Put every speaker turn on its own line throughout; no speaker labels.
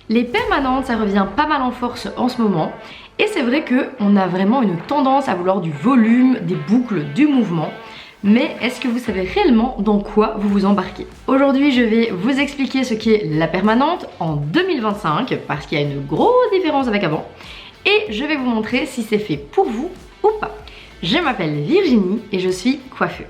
Les permanentes, ça revient pas mal en force en ce moment. Et c'est vrai qu'on a vraiment une tendance à vouloir du volume, des boucles, du mouvement. Mais est-ce que vous savez réellement dans quoi vous vous embarquez? Aujourd'hui, je vais vous expliquer ce qu'est la permanente en 2025, parce qu'il y a une grosse différence avec avant. Et je vais vous montrer si c'est fait pour vous ou pas. Je m'appelle Virginie et je suis coiffeuse.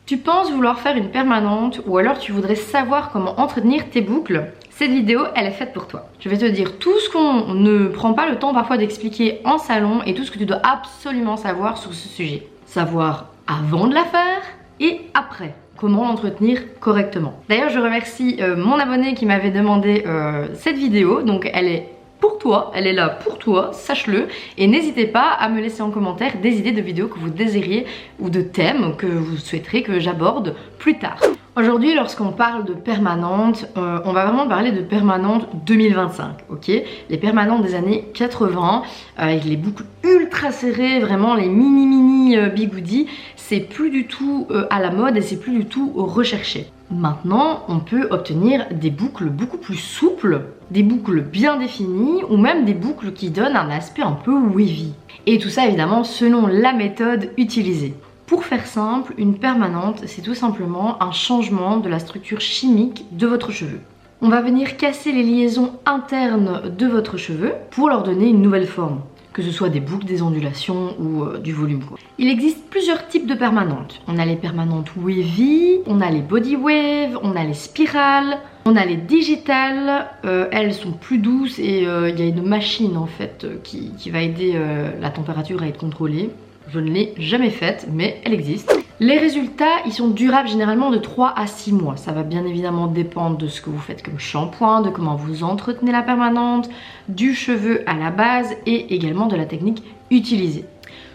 Tu penses vouloir faire une permanente ou alors tu voudrais savoir comment entretenir tes boucles? Cette vidéo, elle est faite pour toi. Je vais te dire tout ce qu'on ne prend pas le temps parfois d'expliquer en salon et tout ce que tu dois absolument savoir sur ce sujet. Savoir avant de la faire et après. Comment l'entretenir correctement. D'ailleurs, je remercie mon abonné qui m'avait demandé cette vidéo. Donc elle est pour toi, elle est là pour toi, sache-le. Et n'hésitez pas à me laisser en commentaire des idées de vidéos que vous désiriez ou de thèmes que vous souhaiterez que j'aborde plus tard. Aujourd'hui, lorsqu'on parle de permanente, on va vraiment parler de permanente 2025, ok? Les permanentes des années 80, avec les boucles ultra serrées, vraiment les mini bigoudis, c'est plus du tout à la mode et c'est plus du tout recherché. Maintenant, on peut obtenir des boucles beaucoup plus souples, des boucles bien définies ou même des boucles qui donnent un aspect un peu wavy. Et tout ça évidemment selon la méthode utilisée. Pour faire simple, une permanente, c'est tout simplement un changement de la structure chimique de votre cheveu. On va venir casser les liaisons internes de votre cheveu pour leur donner une nouvelle forme, que ce soit des boucles, des ondulations ou du volume. Il existe plusieurs types de permanentes. On a les permanentes wavy, on a les body wave, on a les spirales, on a les digitales. Elles sont plus douces et il y a une machine en fait qui va aider la température à être contrôlée. Je ne l'ai jamais faite, mais elle existe. Les résultats, ils sont durables généralement de 3 à 6 mois. Ça va bien évidemment dépendre de ce que vous faites comme shampoing, de comment vous entretenez la permanente, du cheveu à la base et également de la technique utilisée.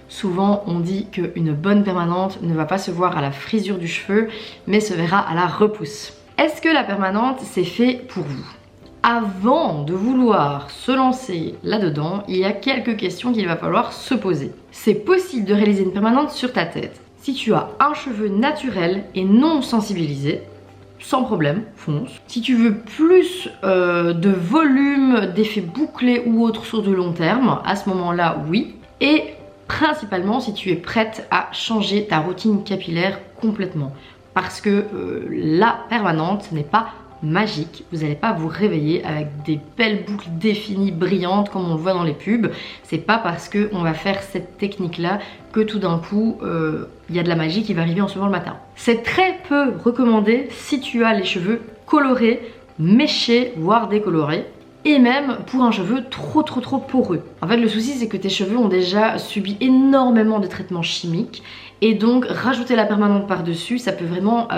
Souvent, on dit qu'une bonne permanente ne va pas se voir à la frisure du cheveu, mais se verra à la repousse. Est-ce que la permanente, c'est fait pour vous ? Avant de vouloir se lancer là-dedans, il y a quelques questions qu'il va falloir se poser. C'est possible de réaliser une permanente sur ta tête si tu as un cheveu naturel et non sensibilisé, sans problème, fonce. Si tu veux plus de volume, d'effets bouclés ou autres sur de long terme, à ce moment-là, oui. Et principalement si tu es prête à changer ta routine capillaire complètement. Parce que la permanente n'est pas magique, vous n'allez pas vous réveiller avec des belles boucles définies, brillantes comme on le voit dans les pubs. C'est pas parce qu'on va faire cette technique là que tout d'un coup il y a de la magie qui va arriver en se levant le matin. C'est très peu recommandé si tu as les cheveux colorés, méchés, voire décolorés. Et même pour un cheveu trop poreux. En fait le souci c'est que tes cheveux ont déjà subi énormément de traitements chimiques. Et donc rajouter la permanente par dessus ça peut vraiment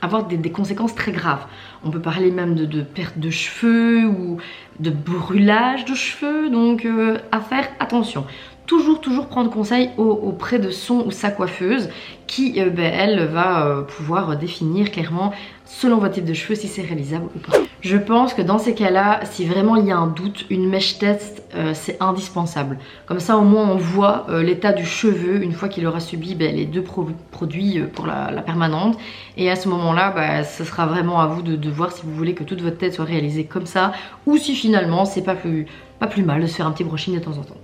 avoir des conséquences très graves. On peut parler même de perte de cheveux ou de brûlage de cheveux, donc à faire attention. Toujours prendre conseil auprès de son ou sa coiffeuse qui, elle, va pouvoir définir clairement selon votre type de cheveux si c'est réalisable ou pas. Je pense que dans ces cas-là, si vraiment il y a un doute, une mèche test, c'est indispensable. Comme ça, au moins, on voit l'état du cheveu une fois qu'il aura subi les deux produits pour la permanente. Et à ce moment-là, ce sera vraiment à vous de voir si vous voulez que toute votre tête soit réalisée comme ça ou si finalement, c'est pas plus mal de se faire un petit brushing de temps en temps.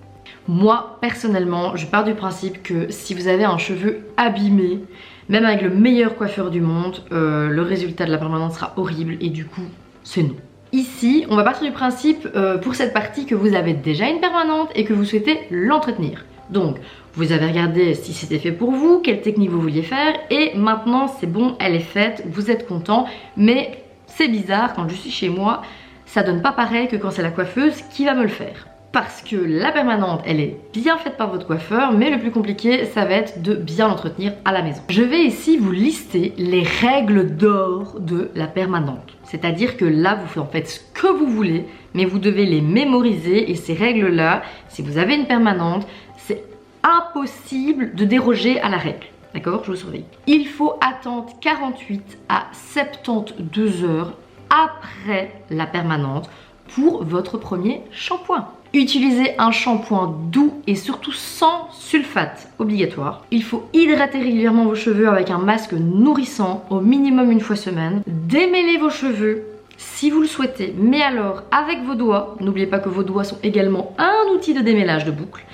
Moi, personnellement, je pars du principe que si vous avez un cheveu abîmé, même avec le meilleur coiffeur du monde, le résultat de la permanente sera horrible et du coup, c'est non. Ici, on va partir du principe pour cette partie que vous avez déjà une permanente et que vous souhaitez l'entretenir. Donc, vous avez regardé si c'était fait pour vous, quelle technique vous vouliez faire et maintenant c'est bon, elle est faite, vous êtes content, mais c'est bizarre, quand je suis chez moi, ça donne pas pareil que quand c'est la coiffeuse qui va me le faire. Parce que la permanente, elle est bien faite par votre coiffeur, mais le plus compliqué, ça va être de bien l'entretenir à la maison. Je vais ici vous lister les règles d'or de la permanente. C'est-à-dire que là, vous en faites ce que vous voulez, mais vous devez les mémoriser. Et ces règles-là, si vous avez une permanente, c'est impossible de déroger à la règle. D'accord? Je vous surveille. Il faut attendre 48 à 72 heures après la permanente pour votre premier shampoing. Utilisez un shampoing doux et surtout sans sulfate, obligatoire. Il faut hydrater régulièrement vos cheveux avec un masque nourrissant, au minimum une fois semaine. Démêlez vos cheveux si vous le souhaitez, mais alors avec vos doigts. N'oubliez pas que vos doigts sont également un outil de démêlage de boucles.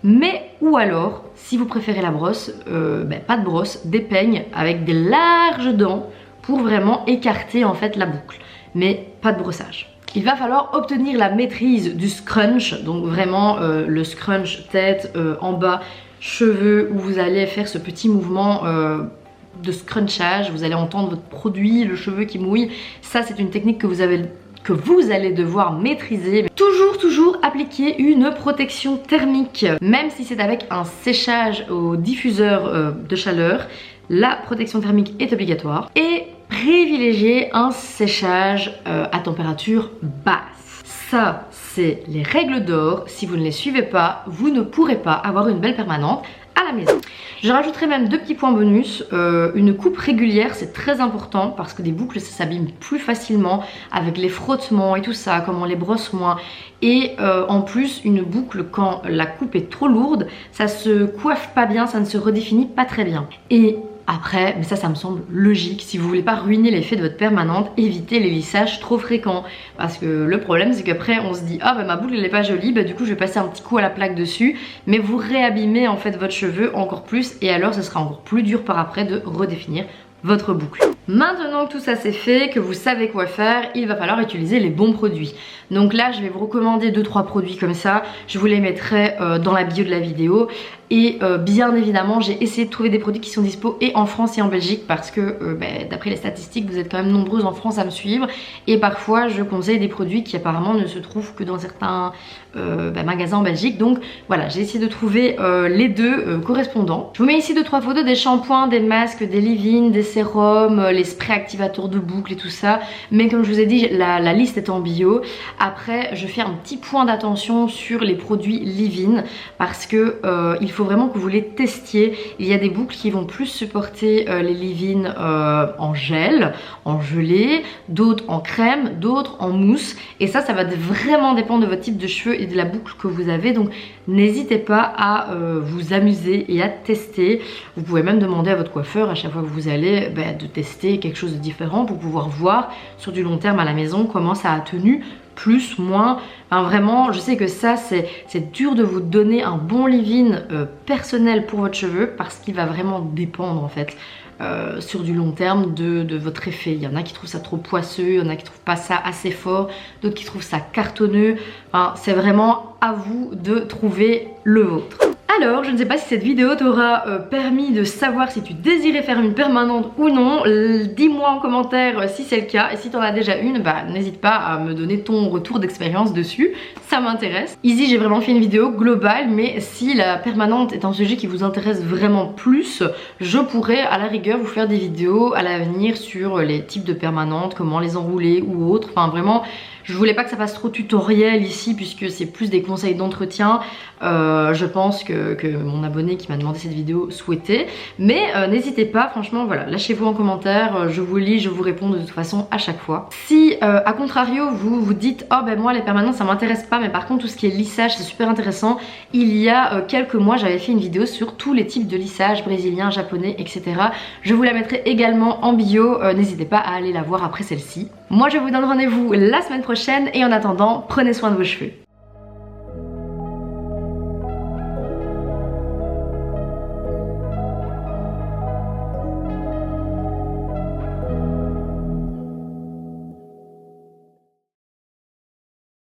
Mais ou alors, si vous préférez la brosse, pas de brosse, des peignes avec des larges dents pour vraiment écarter en fait la boucle. Mais pas de brossage. Il va falloir obtenir la maîtrise du scrunch, donc vraiment le scrunch tête en bas, cheveux, où vous allez faire ce petit mouvement de scrunchage. Vous allez entendre votre produit, le cheveu qui mouille. Ça, c'est une technique que vous allez devoir maîtriser. Toujours appliquer une protection thermique, même si c'est avec un séchage au diffuseur de chaleur. La protection thermique est obligatoire et privilégier un séchage à température basse. Ça, c'est les règles d'or. Si vous ne les suivez pas, vous ne pourrez pas avoir une belle permanente à la maison. Je rajouterai même 2 petits points bonus. Une coupe régulière, c'est très important parce que des boucles, ça s'abîme plus facilement avec les frottements et tout ça, comme on les brosse moins. Et en plus, une boucle, quand la coupe est trop lourde, ça se coiffe pas bien, ça ne se redéfinit pas très bien. Et après, mais ça me semble logique, si vous voulez pas ruiner l'effet de votre permanente, évitez les lissages trop fréquents. Parce que le problème, c'est qu'après on se dit, ah bah ma boucle elle est pas jolie, bah du coup je vais passer un petit coup à la plaque dessus. Mais vous réabîmez en fait votre cheveu encore plus et alors ce sera encore plus dur par après de redéfinir votre boucle. Maintenant que tout ça c'est fait, que vous savez quoi faire, il va falloir utiliser les bons produits. Donc là je vais vous recommander 2-3 produits comme ça, je vous les mettrai dans la bio de la vidéo. Et bien évidemment j'ai essayé de trouver des produits qui sont dispo et en France et en Belgique parce que d'après les statistiques vous êtes quand même nombreuses en France à me suivre. Et parfois je conseille des produits qui apparemment ne se trouvent que dans certains magasins en Belgique. Donc voilà, j'ai essayé de trouver les deux correspondants. Je vous mets ici 2-3 photos des shampoings, des masques, des leave-in, des sérums, les sprays activateurs de boucles et tout ça. Mais comme je vous ai dit, la liste est en bio. Après je fais un petit point d'attention sur les produits leave-in parce que il faut vraiment que vous les testiez. Il y a des boucles qui vont plus supporter les leave-in en gel, en gelée, d'autres en crème, d'autres en mousse. Et ça va vraiment dépendre de votre type de cheveux et de la boucle que vous avez. Donc n'hésitez pas à vous amuser et à tester. Vous pouvez même demander à votre coiffeur à chaque fois que vous allez de tester quelque chose de différent pour pouvoir voir sur du long terme à la maison comment ça a tenu. Plus, moins, enfin vraiment je sais que ça c'est dur de vous donner un bon leave-in personnel pour votre cheveu parce qu'il va vraiment dépendre en fait sur du long terme de votre effet. Il y en a qui trouvent ça trop poisseux, il y en a qui trouvent pas ça assez fort, d'autres qui trouvent ça cartonneux. Enfin, c'est vraiment à vous de trouver le vôtre. Alors, je ne sais pas si cette vidéo t'aura permis de savoir si tu désirais faire une permanente ou non. Dis-moi en commentaire si c'est le cas. Et si tu en as déjà une, n'hésite pas à me donner ton retour d'expérience dessus. Ça m'intéresse. Ici, j'ai vraiment fait une vidéo globale, mais si la permanente est un sujet qui vous intéresse vraiment plus, je pourrais à la rigueur vous faire des vidéos à l'avenir sur les types de permanentes, comment les enrouler ou autre. Enfin, vraiment... Je voulais pas que ça fasse trop tutoriel ici puisque c'est plus des conseils d'entretien. Je pense que mon abonné qui m'a demandé cette vidéo souhaitait. Mais n'hésitez pas, franchement, voilà, lâchez-vous en commentaire. Je vous lis, je vous réponds de toute façon à chaque fois. Si à contrario vous vous dites oh moi les permanentes ça m'intéresse pas, mais par contre tout ce qui est lissage c'est super intéressant. Il y a quelques mois j'avais fait une vidéo sur tous les types de lissage brésilien, japonais, etc. Je vous la mettrai également en bio. N'hésitez pas à aller la voir après celle-ci. Moi je vous donne rendez-vous la semaine prochaine et en attendant prenez soin de vos cheveux.